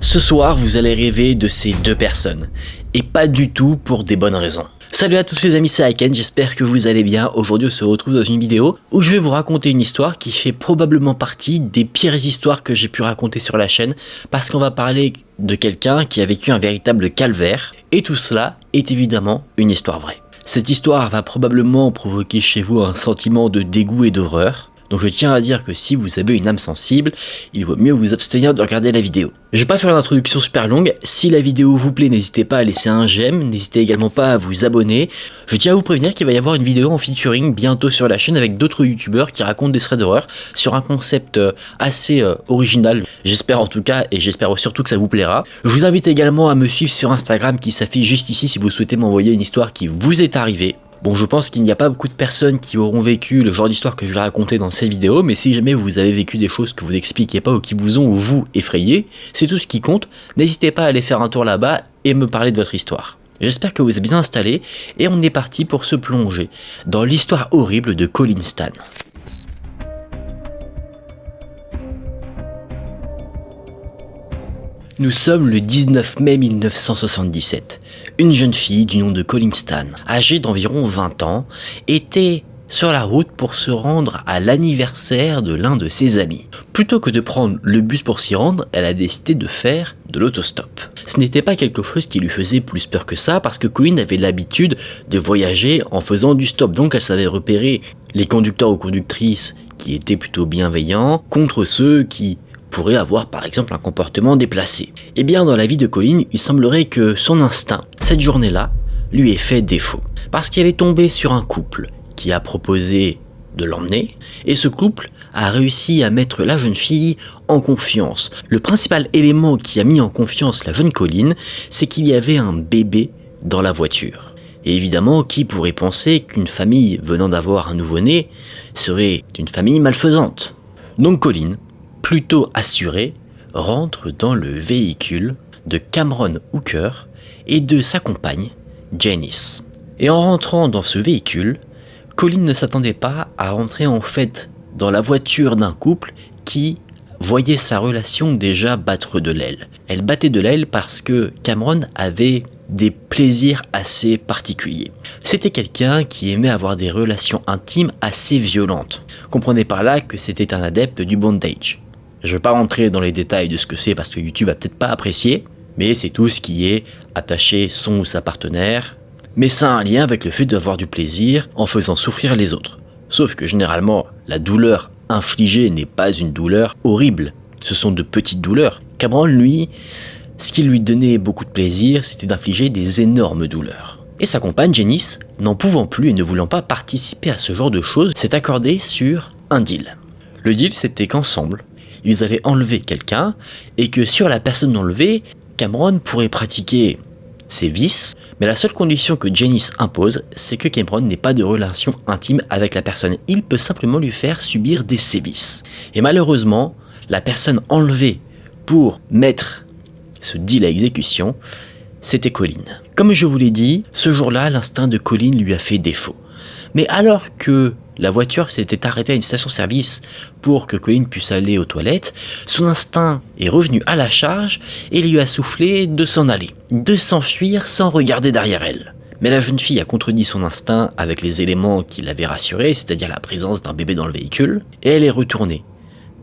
Ce soir, vous allez rêver de ces deux personnes, et pas du tout pour des bonnes raisons. Salut à tous les amis, c'est Aiken, j'espère que vous allez bien. Aujourd'hui on se retrouve dans une vidéo où je vais vous raconter une histoire qui fait probablement partie des pires histoires que j'ai pu raconter sur la chaîne, parce qu'on va parler de quelqu'un qui a vécu un véritable calvaire, et tout cela est évidemment une histoire vraie. Cette histoire va probablement provoquer chez vous un sentiment de dégoût et d'horreur. Donc je tiens à dire que si vous avez une âme sensible, il vaut mieux vous abstenir de regarder la vidéo. Je vais pas faire une introduction super longue, si la vidéo vous plaît n'hésitez pas à laisser un j'aime, n'hésitez également pas à vous abonner. Je tiens à vous prévenir qu'il va y avoir une vidéo en featuring bientôt sur la chaîne avec d'autres youtubeurs qui racontent des threads d'horreur sur un concept assez original, j'espère en tout cas, et j'espère surtout que ça vous plaira. Je vous invite également à me suivre sur Instagram qui s'affiche juste ici si vous souhaitez m'envoyer une histoire qui vous est arrivée. Bon, je pense qu'il n'y a pas beaucoup de personnes qui auront vécu le genre d'histoire que je vais raconter dans cette vidéo, mais si jamais vous avez vécu des choses que vous n'expliquez pas ou qui vous ont, vous, effrayé, c'est tout ce qui compte. N'hésitez pas à aller faire un tour là-bas et me parler de votre histoire. J'espère que vous êtes bien installés, et on est parti pour se plonger dans l'histoire horrible de Colin Stan. Nous sommes le 19 mai 1977. Une jeune fille du nom de Colin Stan, âgée d'environ 20 ans, était sur la route pour se rendre à l'anniversaire de l'un de ses amis. Plutôt que de prendre le bus pour s'y rendre, elle a décidé de faire de l'autostop. Ce n'était pas quelque chose qui lui faisait plus peur que ça, parce que Colin avait l'habitude de voyager en faisant du stop, donc elle savait repérer les conducteurs ou conductrices qui étaient plutôt bienveillants contre ceux qui pourrait avoir par exemple un comportement déplacé. Et bien dans la vie de Colin, il semblerait que son instinct, cette journée-là, lui ait fait défaut. Parce qu'elle est tombée sur un couple qui a proposé de l'emmener, et ce couple a réussi à mettre la jeune fille en confiance. Le principal élément qui a mis en confiance la jeune Colin, c'est qu'il y avait un bébé dans la voiture. Et évidemment, qui pourrait penser qu'une famille venant d'avoir un nouveau-né serait une famille malfaisante? Donc Colin, plutôt assuré, rentre dans le véhicule de Cameron Hooker et de sa compagne, Janice. Et en rentrant dans ce véhicule, Colin ne s'attendait pas à rentrer en fait dans la voiture d'un couple qui voyait sa relation déjà battre de l'aile. Elle battait de l'aile parce que Cameron avait des plaisirs assez particuliers. C'était quelqu'un qui aimait avoir des relations intimes assez violentes. Comprenez par là que c'était un adepte du bondage. Je ne vais pas rentrer dans les détails de ce que c'est parce que YouTube va peut-être pas apprécier, mais c'est tout ce qui est attacher son ou sa partenaire, mais ça a un lien avec le fait d'avoir du plaisir en faisant souffrir les autres. Sauf que généralement, la douleur infligée n'est pas une douleur horrible, ce sont de petites douleurs. Cameron, lui, ce qui lui donnait beaucoup de plaisir, c'était d'infliger des énormes douleurs. Et sa compagne, Janice, n'en pouvant plus et ne voulant pas participer à ce genre de choses, s'est accordée sur un deal. Le deal, c'était qu'ensemble, ils allaient enlever quelqu'un, et que sur la personne enlevée, Cameron pourrait pratiquer ses vices, mais la seule condition que Janice impose, c'est que Cameron n'ait pas de relation intime avec la personne. Il peut simplement lui faire subir des sévices. Et malheureusement, la personne enlevée pour mettre ce deal à exécution, c'était Colin. Comme je vous l'ai dit, ce jour-là, l'instinct de Colin lui a fait défaut. Mais alors que la voiture s'était arrêtée à une station-service pour que Colin puisse aller aux toilettes, son instinct est revenu à la charge et lui a soufflé de s'en aller, de s'enfuir sans regarder derrière elle. Mais la jeune fille a contredit son instinct avec les éléments qui l'avaient rassurée, c'est-à-dire la présence d'un bébé dans le véhicule, et elle est retournée,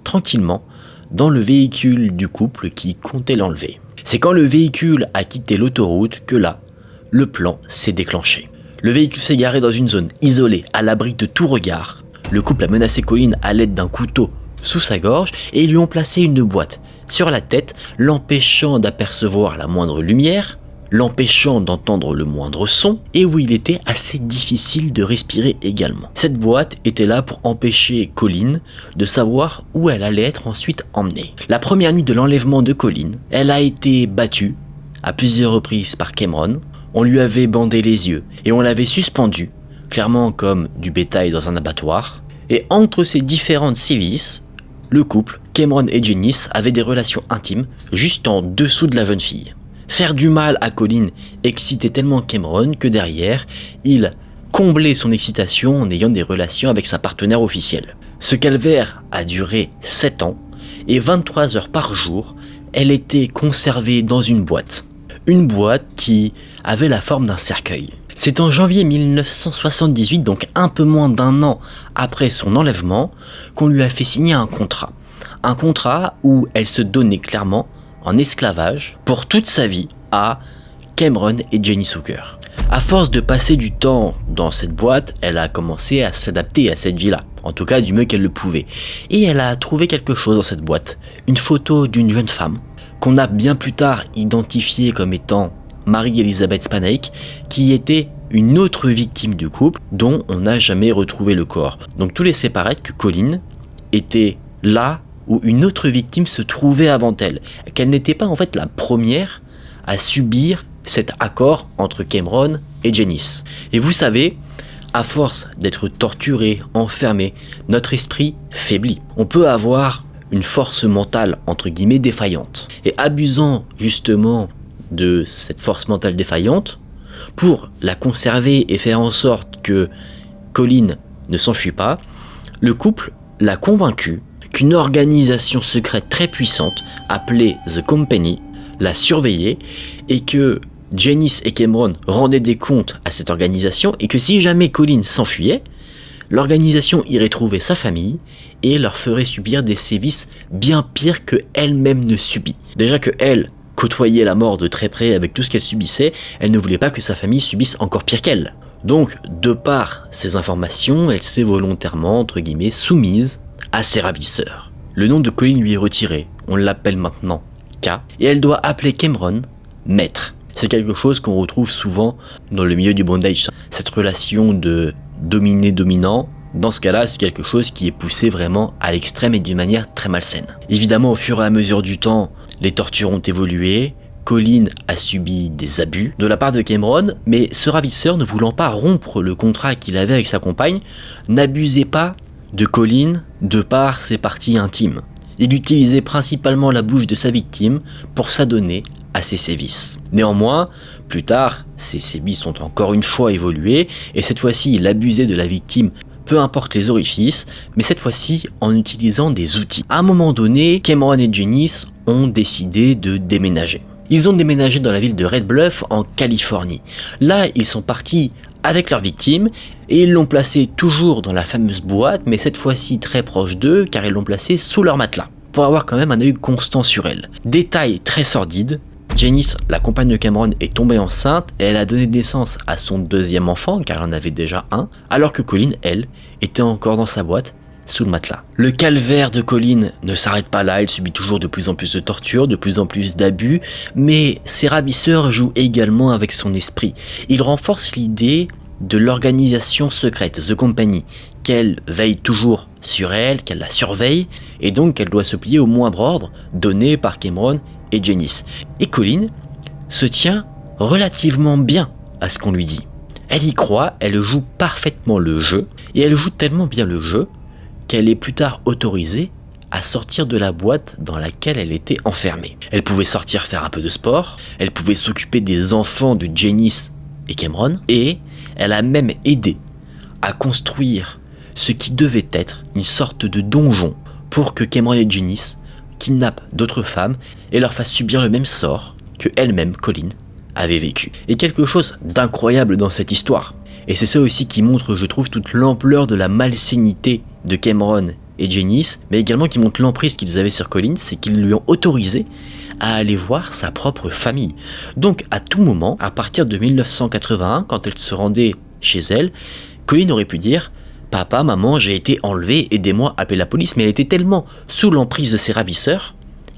tranquillement, dans le véhicule du couple qui comptait l'enlever. C'est quand le véhicule a quitté l'autoroute que là, le plan s'est déclenché. Le véhicule s'est garé dans une zone isolée, à l'abri de tout regard. Le couple a menacé Colin à l'aide d'un couteau sous sa gorge et ils lui ont placé une boîte sur la tête, l'empêchant d'apercevoir la moindre lumière, l'empêchant d'entendre le moindre son, et où il était assez difficile de respirer également. Cette boîte était là pour empêcher Colin de savoir où elle allait être ensuite emmenée. La première nuit de l'enlèvement de Colin, elle a été battue à plusieurs reprises par Cameron. On lui avait bandé les yeux et on l'avait suspendu, clairement comme du bétail dans un abattoir. Et entre ces différentes sévices, le couple, Cameron et Janice, avaient des relations intimes juste en dessous de la jeune fille. Faire du mal à Colin excitait tellement Cameron que derrière, il comblait son excitation en ayant des relations avec sa partenaire officielle. Ce calvaire a duré 7 ans et 23 heures par jour, elle était conservée dans une boîte. Une boîte qui avait la forme d'un cercueil. C'est en janvier 1978, donc un peu moins d'un an après son enlèvement, qu'on lui a fait signer un contrat. Un contrat où elle se donnait clairement en esclavage pour toute sa vie à Cameron et Janice Hooker. À force de passer du temps dans cette boîte, elle a commencé à s'adapter à cette vie-là, en tout cas du mieux qu'elle le pouvait. Et elle a trouvé quelque chose dans cette boîte, une photo d'une jeune femme, qu'on a bien plus tard identifiée comme étant Mary-Elizabeth Spanake, qui était une autre victime du couple dont on n'a jamais retrouvé le corps. Donc tout laissait paraître que Colleen était là où une autre victime se trouvait avant elle, qu'elle n'était pas en fait la première à subir cet accord entre Cameron et Janice. Et vous savez, à force d'être torturé, enfermé, notre esprit faiblit. On peut avoir une force mentale entre guillemets défaillante. Et abusant justement de cette force mentale défaillante, pour la conserver et faire en sorte que Colleen ne s'enfuit pas, le couple l'a convaincu qu'une organisation secrète très puissante, appelée The Company, la surveillait et que Janice et Cameron rendaient des comptes à cette organisation et que si jamais Colleen s'enfuyait, l'organisation irait trouver sa famille et leur ferait subir des sévices bien pires que elle-même ne subit. Déjà que elle côtoyait la mort de très près avec tout ce qu'elle subissait, elle ne voulait pas que sa famille subisse encore pire qu'elle. Donc, de par ces informations, elle s'est volontairement, entre guillemets, soumise à ses ravisseurs. Le nom de Colleen lui est retiré, on l'appelle maintenant K, et elle doit appeler Cameron maître. C'est quelque chose qu'on retrouve souvent dans le milieu du bondage. Cette relation de dominé-dominant, dans ce cas-là, c'est quelque chose qui est poussé vraiment à l'extrême et d'une manière très malsaine. Évidemment, au fur et à mesure du temps, les tortures ont évolué, Colleen a subi des abus de la part de Cameron, mais ce ravisseur, ne voulant pas rompre le contrat qu'il avait avec sa compagne, n'abusait pas de Colleen de par ses parties intimes. Il utilisait principalement la bouche de sa victime pour s'adonner à ses sévices. Néanmoins, plus tard, ces sévices ont encore une fois évolué, et cette fois-ci, il abusait de la victime, peu importe les orifices, mais cette fois-ci en utilisant des outils. À un moment donné, Cameron et Janice ont décidé de déménager. Ils ont déménagé dans la ville de Red Bluff, en Californie. Là, ils sont partis avec leur victime, et ils l'ont placé toujours dans la fameuse boîte, mais cette fois-ci très proche d'eux, car ils l'ont placé sous leur matelas, pour avoir quand même un œil constant sur elle. Détail très sordide, Janice, la compagne de Cameron, est tombée enceinte et elle a donné naissance à son deuxième enfant, car elle en avait déjà un, alors que Colleen, elle, était encore dans sa boîte, sous le matelas. Le calvaire de Colleen ne s'arrête pas là, elle subit toujours de plus en plus de tortures, de plus en plus d'abus, mais ses ravisseurs jouent également avec son esprit. Ils renforcent l'idée de l'organisation secrète, The Company, qu'elle veille toujours sur elle, qu'elle la surveille, et donc qu'elle doit se plier au moindre ordre donné par Cameron et Janice. Et Colleen se tient relativement bien à ce qu'on lui dit. Elle y croit, elle joue parfaitement le jeu, et elle joue tellement bien le jeu qu'elle est plus tard autorisée à sortir de la boîte dans laquelle elle était enfermée. Elle pouvait sortir faire un peu de sport, elle pouvait s'occuper des enfants de Janice et Cameron, et elle a même aidé à construire ce qui devait être une sorte de donjon pour que Cameron et Janice kidnappent d'autres femmes et leur fassent subir le même sort que elle-même, Colleen, avait vécu. Et quelque chose d'incroyable dans cette histoire, et c'est ça aussi qui montre, je trouve, toute l'ampleur de la malsénité de Cameron et Janice, mais également qui montre l'emprise qu'ils avaient sur Colleen, c'est qu'ils lui ont autorisé à aller voir sa propre famille. Donc à tout moment, à partir de 1981, quand elle se rendait chez elle, Colleen aurait pu dire « Papa, maman, j'ai été enlevée, aidez-moi, appelez la police », mais elle était tellement sous l'emprise de ses ravisseurs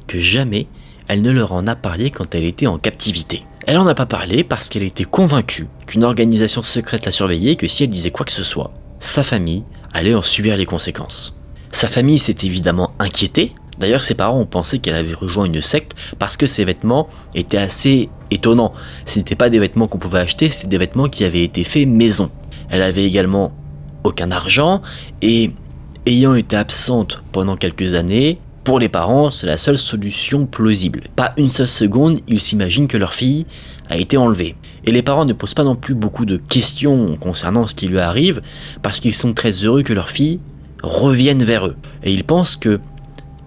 que jamais elle ne leur en a parlé quand elle était en captivité. Elle en a pas parlé parce qu'elle était convaincue qu'une organisation secrète la surveillait et que si elle disait quoi que ce soit, sa famille allait en subir les conséquences. Sa famille s'est évidemment inquiétée. D'ailleurs, ses parents ont pensé qu'elle avait rejoint une secte parce que ses vêtements étaient assez étonnants. Ce n'étaient pas des vêtements qu'on pouvait acheter, c'était des vêtements qui avaient été faits maison. Elle avait également aucun argent et ayant été absente pendant quelques années, pour les parents, c'est la seule solution plausible. Pas une seule seconde, ils s'imaginent que leur fille a été enlevée. Et les parents ne posent pas non plus beaucoup de questions concernant ce qui lui arrive, parce qu'ils sont très heureux que leur fille revienne vers eux. Et ils pensent que,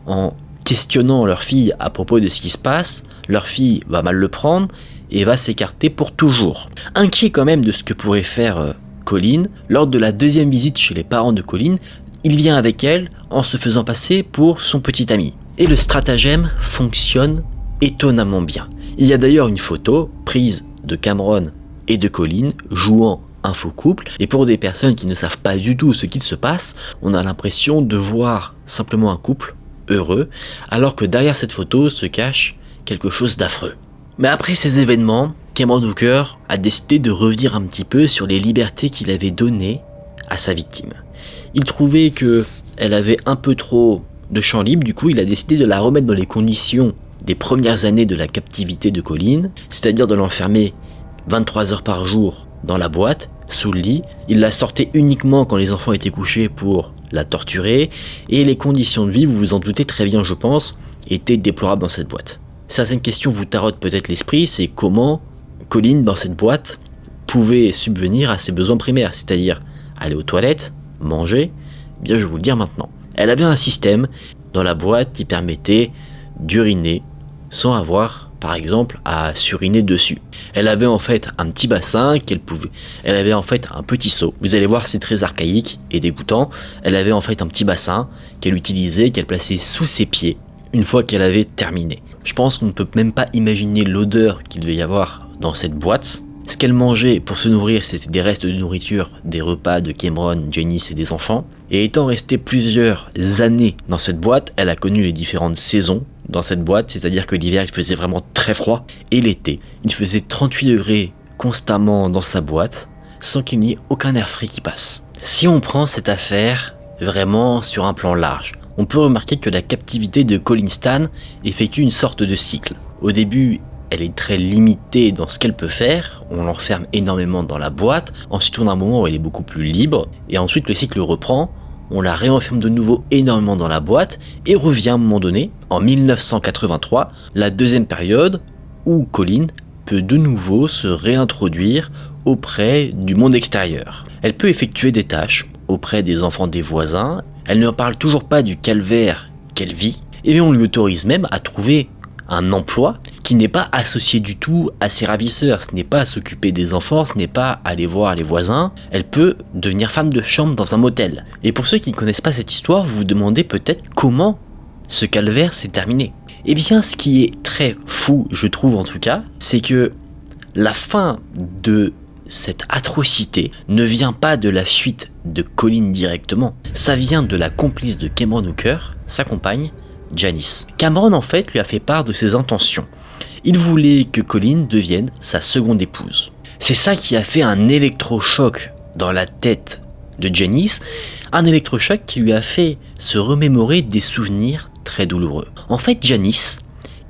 en questionnant leur fille à propos de ce qui se passe, leur fille va mal le prendre et va s'écarter pour toujours. Inquiet quand même de ce que pourrait faire Colin, lors de la deuxième visite chez les parents de Colin, il vient avec elle en se faisant passer pour son petit ami. Et le stratagème fonctionne étonnamment bien. Il y a d'ailleurs une photo prise de Cameron et de Colin jouant un faux couple, et pour des personnes qui ne savent pas du tout ce qu'il se passe, on a l'impression de voir simplement un couple heureux, alors que derrière cette photo se cache quelque chose d'affreux. Mais après ces événements, Cameron Hooker a décidé de revenir un petit peu sur les libertés qu'il avait données à sa victime. Il trouvait qu'elle avait un peu trop de champ libre, du coup il a décidé de la remettre dans les conditions des premières années de la captivité de Colin, c'est-à-dire de l'enfermer 23 heures par jour dans la boîte, sous le lit. Il la sortait uniquement quand les enfants étaient couchés pour la torturer, et les conditions de vie, vous vous en doutez très bien je pense, étaient déplorables dans cette boîte. Certaines questions vous tarautent peut-être l'esprit, c'est comment Colin dans cette boîte pouvait subvenir à ses besoins primaires, c'est-à-dire aller aux toilettes, manger. Bien, je vais vous le dire maintenant. Elle avait un système dans la boîte qui permettait d'uriner sans avoir, par exemple, à s'uriner dessus. Elle avait en fait un petit bassin elle avait en fait un petit seau. Vous allez voir, c'est très archaïque et dégoûtant. Elle avait en fait un petit bassin qu'elle utilisait, qu'elle plaçait sous ses pieds une fois qu'elle avait terminé. Je pense qu'on ne peut même pas imaginer l'odeur qu'il devait y avoir dans cette boîte. Ce qu'elle mangeait pour se nourrir, c'était des restes de nourriture, des repas de Cameron, Janice et des enfants. Et étant restée plusieurs années dans cette boîte, elle a connu les différentes saisons dans cette boîte, c'est-à-dire que l'hiver il faisait vraiment très froid, et l'été il faisait 38 degrés constamment dans sa boîte, sans qu'il n'y ait aucun air frais qui passe. Si on prend cette affaire vraiment sur un plan large, on peut remarquer que la captivité de Colin Stan effectue une sorte de cycle. Au début, elle est très limitée dans ce qu'elle peut faire, on l'enferme énormément dans la boîte, ensuite on a un moment où elle est beaucoup plus libre, et ensuite le cycle reprend, on la réenferme de nouveau énormément dans la boîte, et revient à un moment donné, en 1983, la deuxième période où Colin peut de nouveau se réintroduire auprès du monde extérieur. Elle peut effectuer des tâches auprès des enfants des voisins, elle ne parle toujours pas du calvaire qu'elle vit, et on lui autorise même à trouver un emploi qui n'est pas associé du tout à ses ravisseurs, ce n'est pas s'occuper des enfants, ce n'est pas aller voir les voisins, elle peut devenir femme de chambre dans un motel. Et pour ceux qui ne connaissent pas cette histoire, vous vous demandez peut-être comment ce calvaire s'est terminé. Eh bien ce qui est très fou, je trouve en tout cas, c'est que la fin de cette atrocité ne vient pas de la fuite de Colin directement, ça vient de la complice de Cameron Hooker, sa compagne, Janice. Cameron en fait lui a fait part de ses intentions. Il voulait que Colin devienne sa seconde épouse. C'est ça qui a fait un électrochoc dans la tête de Janice, un électrochoc qui lui a fait se remémorer des souvenirs très douloureux. En fait, Janice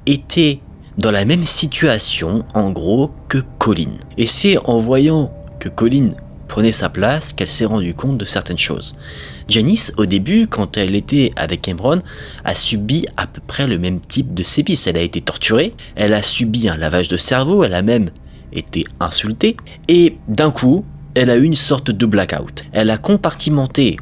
était dans la même situation en gros que Colin. Et c'est en voyant que Colin prenait sa place qu'elle s'est rendue compte de certaines choses. Janice, au début, quand elle était avec Cameron, a subi à peu près le même type de sévices. Elle a été torturée, elle a subi un lavage de cerveau, elle a même été insultée, et d'un coup, elle a eu une sorte de blackout. Elle a compartimenté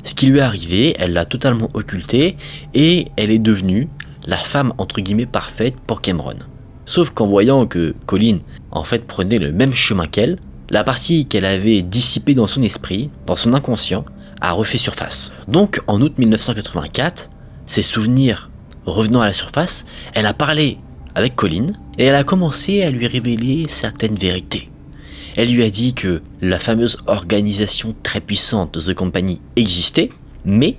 ce qui lui est arrivé, elle l'a totalement occulté, et elle est devenue la femme entre guillemets parfaite pour Cameron. Sauf qu'en voyant que Colin, en fait, prenait le même chemin qu'elle, la partie qu'elle avait dissipée dans son esprit, dans son inconscient, a refait surface. Donc en août 1984, ses souvenirs revenant à la surface, elle a parlé avec Colin et elle a commencé à lui révéler certaines vérités. Elle lui a dit que la fameuse organisation très puissante de The Company existait, mais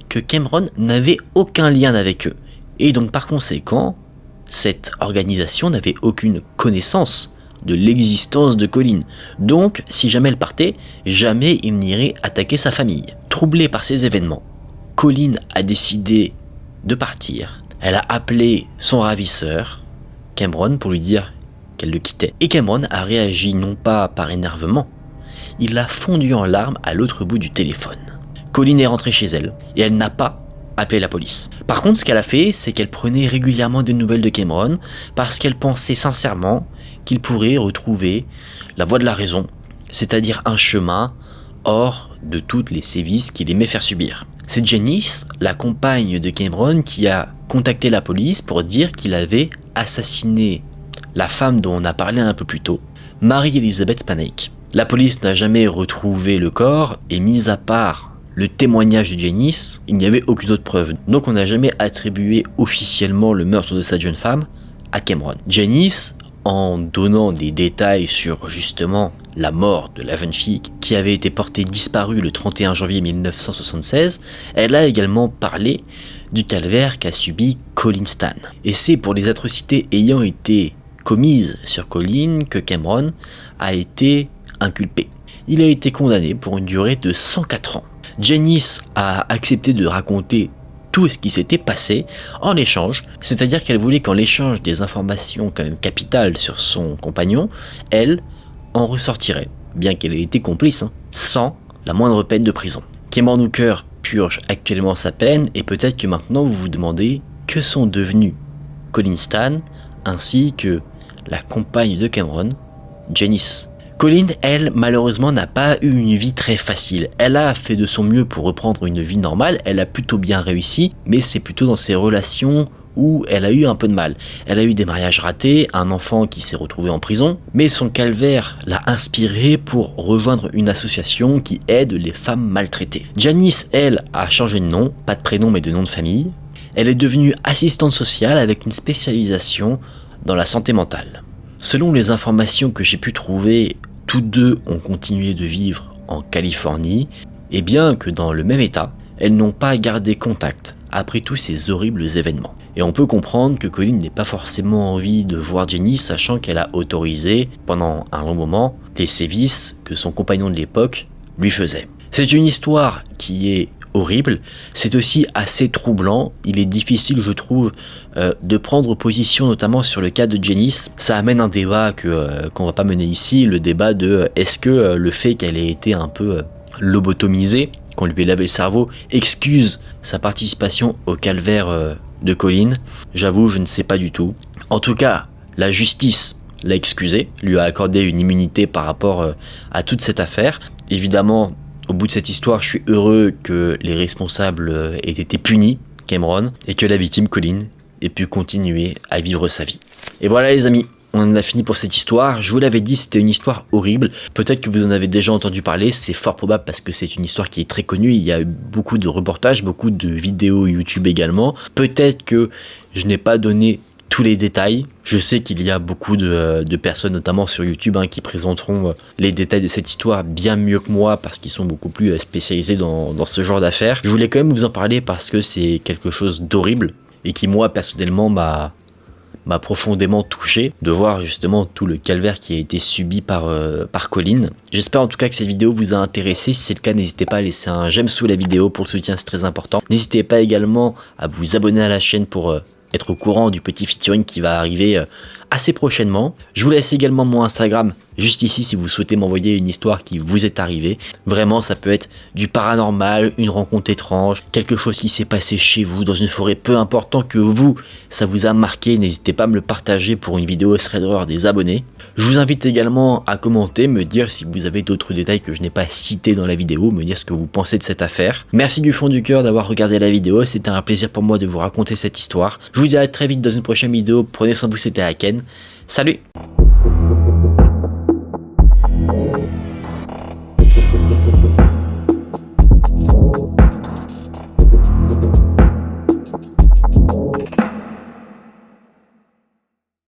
que Cameron n'avait aucun lien avec eux. Et donc par conséquent, cette organisation n'avait aucune connaissance de l'existence de Colin. Donc, si jamais elle partait, jamais il n'irait attaquer sa famille. Troublée par ces événements, Colin a décidé de partir. Elle a appelé son ravisseur, Cameron, pour lui dire qu'elle le quittait. Et Cameron a réagi non pas par énervement, il a fondu en larmes à l'autre bout du téléphone. Colin est rentrée chez elle et elle n'a pas appelé la police. Par contre, ce qu'elle a fait, c'est qu'elle prenait régulièrement des nouvelles de Cameron parce qu'elle pensait sincèrement qu'il pourrait retrouver la voie de la raison, c'est-à-dire un chemin hors de toutes les sévices qu'il aimait faire subir. C'est Janice, la compagne de Cameron, qui a contacté la police pour dire qu'il avait assassiné la femme dont on a parlé un peu plus tôt, Mary-Elizabeth Spanake. La police n'a jamais retrouvé le corps et mis à part le témoignage de Janice, il n'y avait aucune autre preuve. Donc on n'a jamais attribué officiellement le meurtre de cette jeune femme à Cameron. Janice, en donnant des détails sur justement la mort de la jeune fille qui avait été portée disparue le 31 janvier 1976, elle a également parlé du calvaire qu'a subi Colin Stan. Et c'est pour les atrocités ayant été commises sur Colin que Cameron a été inculpé. Il a été condamné pour une durée de 104 ans. Janice a accepté de raconter tout ce qui s'était passé en échange, c'est-à-dire qu'elle voulait qu'en l'échange des informations quand même capitales sur son compagnon, elle en ressortirait, bien qu'elle ait été complice, sans la moindre peine de prison. Cameron Hooker purge actuellement sa peine et peut-être que maintenant vous vous demandez que sont devenus Colin Stan ainsi que la compagne de Cameron, Janice. Colin, elle, malheureusement, n'a pas eu une vie très facile. Elle a fait de son mieux pour reprendre une vie normale, elle a plutôt bien réussi, mais c'est plutôt dans ses relations où elle a eu un peu de mal. Elle a eu des mariages ratés, un enfant qui s'est retrouvé en prison, mais son calvaire l'a inspiré pour rejoindre une association qui aide les femmes maltraitées. Janice, elle, a changé de nom, pas de prénom mais de nom de famille. Elle est devenue assistante sociale avec une spécialisation dans la santé mentale. Selon les informations que j'ai pu trouver, tous deux ont continué de vivre en Californie, et bien que dans le même état, elles n'ont pas gardé contact après tous ces horribles événements. Et on peut comprendre que Colin n'ait pas forcément envie de voir Jenny, sachant qu'elle a autorisé, pendant un long moment, les sévices que son compagnon de l'époque lui faisait. C'est une histoire qui est horrible, c'est aussi assez troublant, il est difficile je trouve de prendre position notamment sur le cas de Janice. Ça amène un débat qu'on va pas mener ici, le débat de est-ce que le fait qu'elle ait été un peu lobotomisée, qu'on lui ait lavé le cerveau, excuse sa participation au calvaire de Colin. J'avoue, je ne sais pas du tout. En tout cas, la justice l'a excusé, lui a accordé une immunité par rapport à toute cette affaire. Évidemment, au bout de cette histoire, je suis heureux que les responsables aient été punis, Cameron, et que la victime, Colin, ait pu continuer à vivre sa vie. Et voilà les amis, on en a fini pour cette histoire. Je vous l'avais dit, c'était une histoire horrible. Peut-être que vous en avez déjà entendu parler, c'est fort probable parce que c'est une histoire qui est très connue. Il y a eu beaucoup de reportages, beaucoup de vidéos YouTube également. Peut-être que je n'ai pas donné tous les détails. Je sais qu'il y a beaucoup de personnes, notamment sur YouTube, qui présenteront les détails de cette histoire bien mieux que moi parce qu'ils sont beaucoup plus spécialisés dans ce genre d'affaires. Je voulais quand même vous en parler parce que c'est quelque chose d'horrible et qui, moi, personnellement, m'a profondément touché de voir justement tout le calvaire qui a été subi par Colin. J'espère en tout cas que cette vidéo vous a intéressé. Si c'est le cas, n'hésitez pas à laisser un j'aime sous la vidéo pour le soutien, c'est très important. N'hésitez pas également à vous abonner à la chaîne pour être au courant du petit featuring qui va arriver assez prochainement. Je vous laisse également mon Instagram juste ici si vous souhaitez m'envoyer une histoire qui vous est arrivée. Vraiment, ça peut être du paranormal, une rencontre étrange, quelque chose qui s'est passé chez vous, dans une forêt, peu importe, tant que vous, ça vous a marqué, n'hésitez pas à me le partager pour une vidéo Threadrunner des abonnés. Je vous invite également à commenter, me dire si vous avez d'autres détails que je n'ai pas cités dans la vidéo, me dire ce que vous pensez de cette affaire. Merci du fond du cœur d'avoir regardé la vidéo, c'était un plaisir pour moi de vous raconter cette histoire. Je vous dis à très vite dans une prochaine vidéo, prenez soin de vous, c'était Aken. Salut!